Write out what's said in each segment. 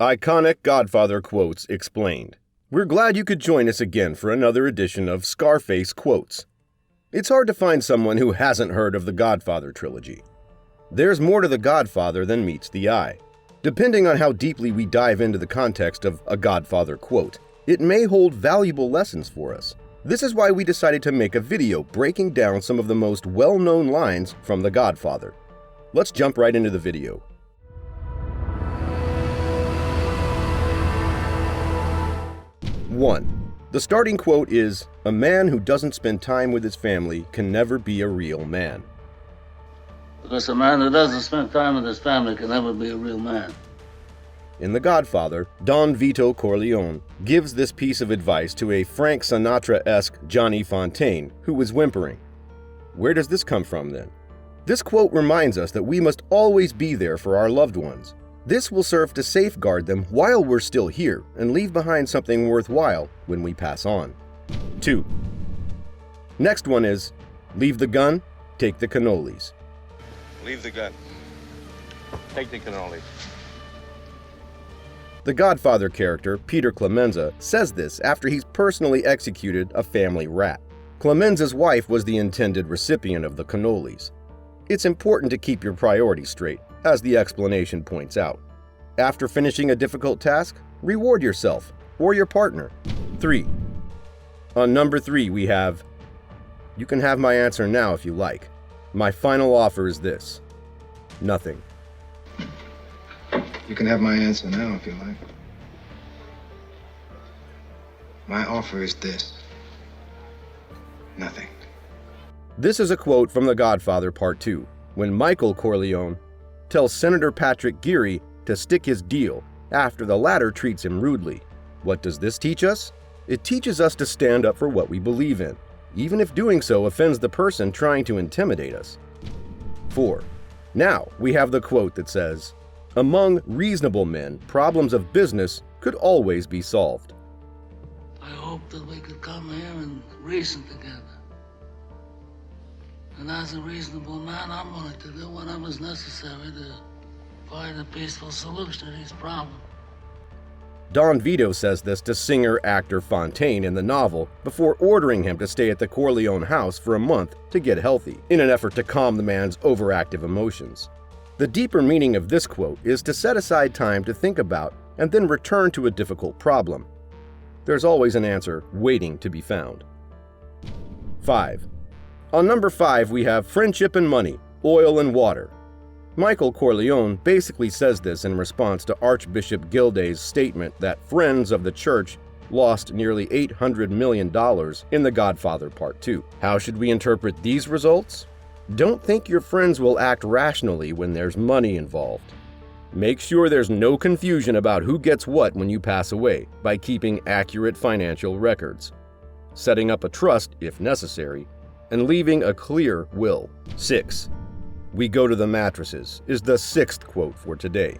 Iconic Godfather quotes explained. We're glad you could join us again for another edition of Scarface Quotes. It's hard to find someone who hasn't heard of the Godfather trilogy. There's more to the Godfather than meets the eye. Depending on how deeply we dive into the context of a Godfather quote, it may hold valuable lessons for us. This is why we decided to make a video breaking down some of the most well-known lines from the Godfather. Let's jump right into the video. One. The starting quote is, "A man who doesn't spend time with his family can never be a real man." Because a man who doesn't spend time with his family can never be a real man. In The Godfather, Don Vito Corleone gives this piece of advice to a Frank Sinatra-esque Johnny Fontaine who was whimpering. Where does this come from then? This quote reminds us that we must always be there for our loved ones. This will serve to safeguard them while we're still here and leave behind something worthwhile when we pass on. 2. Next one is, leave the gun, take the cannolis. Leave the gun. Take the cannolis. The Godfather character, Peter Clemenza, says this after he's personally executed a family rat. Clemenza's wife was the intended recipient of the cannolis. It's important to keep your priorities straight, as the explanation points out. After finishing a difficult task, reward yourself or your partner. 3. On number 3 we have, you can have my answer now if you like. My final offer is this. Nothing. You can have my answer now if you like. My offer is this. Nothing. This is a quote from The Godfather Part 2, when Michael Corleone tells Senator Patrick Geary to stick his deal after the latter treats him rudely. What does this teach us? It teaches us to stand up for what we believe in, even if doing so offends the person trying to intimidate us. 4. Now we have the quote that says, among reasonable men, problems of business could always be solved. I hope that we could come here and reason together. And as a reasonable man, I'm willing to do whatever's necessary to find a peaceful solution to these problems. Don Vito says this to singer-actor Fontaine in the novel before ordering him to stay at the Corleone house for a month to get healthy, in an effort to calm the man's overactive emotions. The deeper meaning of this quote is to set aside time to think about and then return to a difficult problem. There's always an answer waiting to be found. 5. On number 5 we have friendship and money, oil and water. Michael Corleone basically says this in response to Archbishop Gilday's statement that friends of the church lost nearly $800 million in The Godfather Part 2. How should we interpret these results? Don't think your friends will act rationally when there's money involved. Make sure there's no confusion about who gets what when you pass away by keeping accurate financial records, setting up a trust if necessary, and leaving a clear will. 6. We go to the mattresses is the 6th quote for today.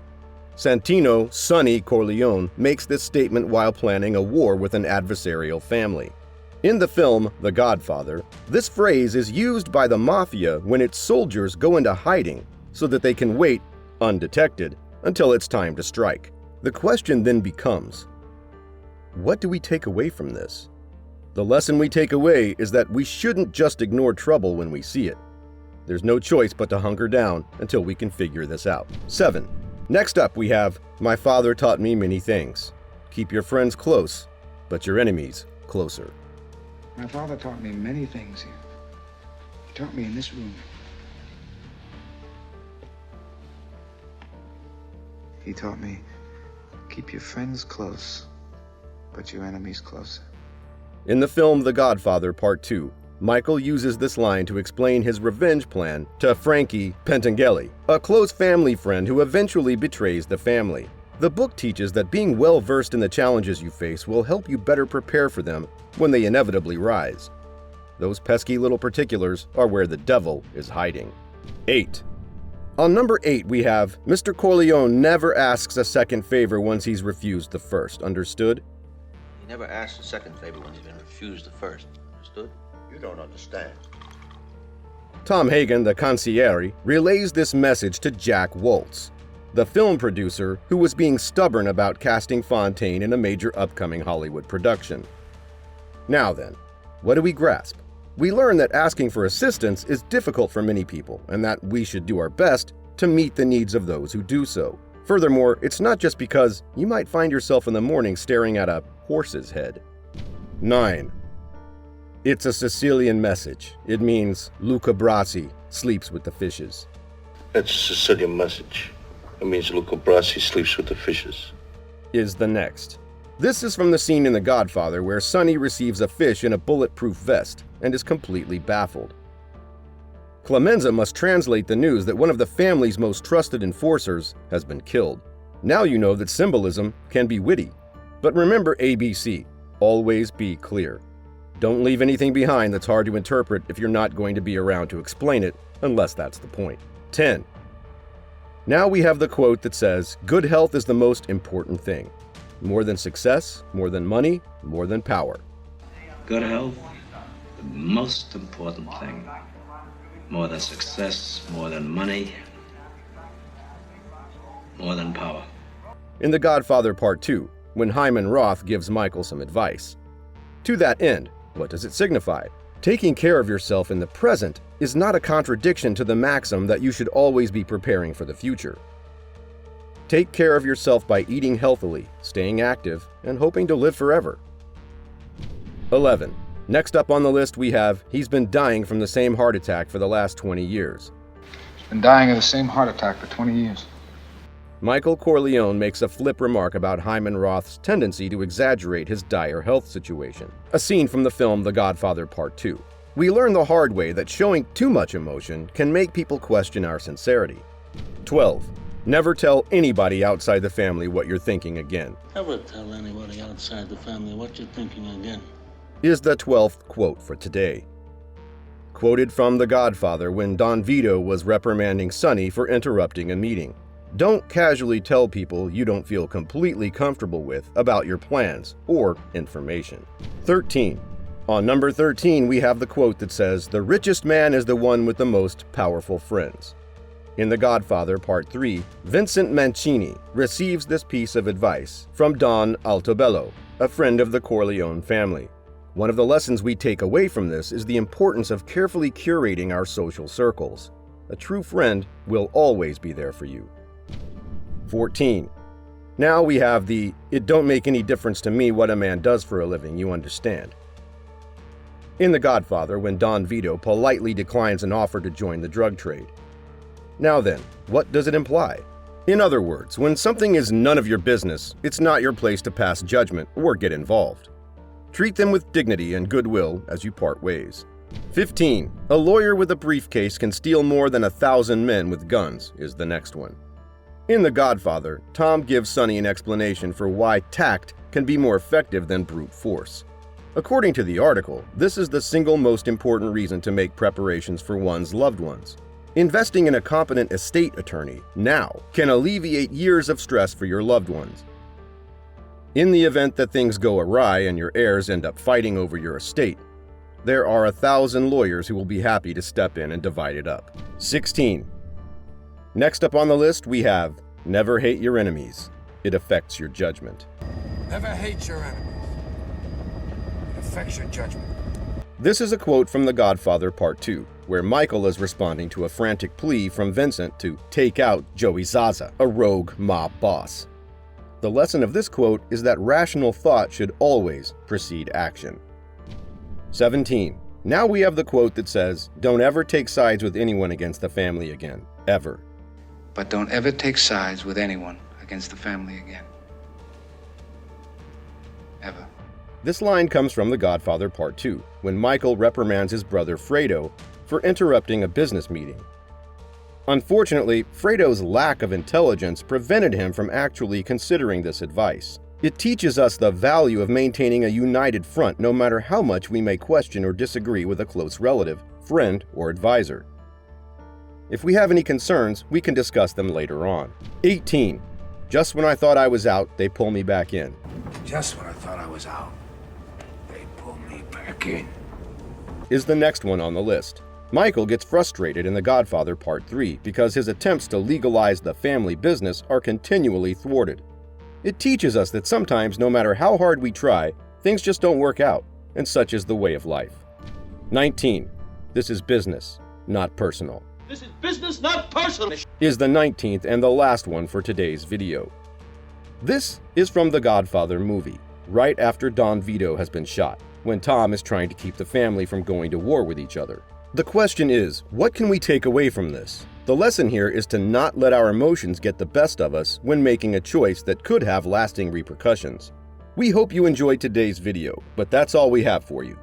Santino Sonny Corleone makes this statement while planning a war with an adversarial family. In the film The Godfather, this phrase is used by the mafia when its soldiers go into hiding so that they can wait, undetected, until it's time to strike. The question then becomes, what do we take away from this? The lesson we take away is that we shouldn't just ignore trouble when we see it. There's no choice but to hunker down until we can figure this out. 7. Next up we have, my father taught me many things. Keep your friends close, but your enemies closer. My father taught me many things here. He taught me in this room. He taught me, keep your friends close, but your enemies closer. In the film The Godfather Part 2, Michael uses this line to explain his revenge plan to Frankie Pentangeli, a close family friend who eventually betrays the family. The book teaches that being well-versed in the challenges you face will help you better prepare for them when they inevitably rise. Those pesky little particulars are where the devil is hiding. 8. On number 8 we have, Mr. Corleone never asks a second favor once he's refused the first. Understood? He never asks a second favor when he's been refused the first. Understood? You don't understand. Tom Hagen, the consigliere, relays this message to Jack Waltz. the film producer who was being stubborn about casting Fontaine in a major upcoming Hollywood production. Now then, what do we grasp? We learn that asking for assistance is difficult for many people and that we should do our best to meet the needs of those who do so. Furthermore, it's not just because you might find yourself in the morning staring at a horse's head. 9. It's a Sicilian message. It means Luca Brasi sleeps with the fishes. That's a Sicilian message. It means Luca Brasi sleeps with the fishes. Is the next. This is from the scene in The Godfather where Sonny receives a fish in a bulletproof vest and is completely baffled. Clemenza must translate the news that one of the family's most trusted enforcers has been killed. Now you know that symbolism can be witty. But remember ABC, always be clear. Don't leave anything behind that's hard to interpret if you're not going to be around to explain it, unless that's the point. 10. Now we have the quote that says, good health is the most important thing. More than success, more than money, more than power. Good health, the most important thing. More than success, more than money, more than power. In The Godfather Part 2, when Hyman Roth gives Michael some advice. To that end, what does it signify? Taking care of yourself in the present is not a contradiction to the maxim that you should always be preparing for the future. Take care of yourself by eating healthily, staying active, and hoping to live forever. 11. Next up on the list we have, he's been dying from the same heart attack for the last 20 years. Been dying of the same heart attack for 20 years. Michael Corleone makes a flip remark about Hyman Roth's tendency to exaggerate his dire health situation. A scene from the film The Godfather Part 2. We learn the hard way that showing too much emotion can make people question our sincerity. 12. Never tell anybody outside the family what you're thinking again. Never tell anybody outside the family what you're thinking again. Is the 12th quote for today. Quoted from The Godfather when Don Vito was reprimanding Sonny for interrupting a meeting. Don't casually tell people you don't feel completely comfortable with about your plans or information. 13. On number 13, we have the quote that says, the richest man is the one with the most powerful friends. In The Godfather Part 3, Vincent Mancini receives this piece of advice from Don Altobello, a friend of the Corleone family. One of the lessons we take away from this is the importance of carefully curating our social circles. A true friend will always be there for you. 14. Now we have the, it don't make any difference to me what a man does for a living, you understand. In The Godfather, when Don Vito politely declines an offer to join the drug trade. Now then, what does it imply? In other words, when something is none of your business, it's not your place to pass judgment or get involved. Treat them with dignity and goodwill as you part ways. 15. A lawyer with a briefcase can steal more than 1,000 men with guns is the next one. In The Godfather, Tom gives Sonny an explanation for why tact can be more effective than brute force. According to the article, this is the single most important reason to make preparations for one's loved ones. Investing in a competent estate attorney now can alleviate years of stress for your loved ones. In the event that things go awry and your heirs end up fighting over your estate, there are 1,000 lawyers who will be happy to step in and divide it up. 16. Next up on the list, we have never hate your enemies. It affects your judgment. Never hate your enemies. It affects your judgment. This is a quote from The Godfather Part 2, where Michael is responding to a frantic plea from Vincent to take out Joey Zaza, a rogue mob boss. The lesson of this quote is that rational thought should always precede action. 17. Now we have the quote that says, don't ever take sides with anyone against the family again. Ever. But don't ever take sides with anyone against the family again. Ever. This line comes from The Godfather Part 2, when Michael reprimands his brother Fredo for interrupting a business meeting. Unfortunately, Fredo's lack of intelligence prevented him from actually considering this advice. It teaches us the value of maintaining a united front no matter how much we may question or disagree with a close relative, friend, or advisor. If we have any concerns, we can discuss them later on. 18. Just when I thought I was out, they pull me back in. Just when I thought I was out, they pulled me back in. Is the next one on the list. Michael gets frustrated in The Godfather Part 3 because his attempts to legalize the family business are continually thwarted. It teaches us that sometimes, no matter how hard we try, things just don't work out, and such is the way of life. 19. This is business, not personal. This is business, not personal. Is the 19th and the last one for today's video. This is from The Godfather movie, right after Don Vito has been shot, when Tom is trying to keep the family from going to war with each other. The question is, what can we take away from this? The lesson here is to not let our emotions get the best of us when making a choice that could have lasting repercussions. We hope you enjoyed today's video, but that's all we have for you.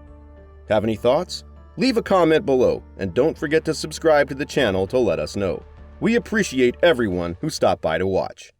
Have any thoughts? Leave a comment below, and don't forget to subscribe to the channel to let us know. We appreciate everyone who stopped by to watch.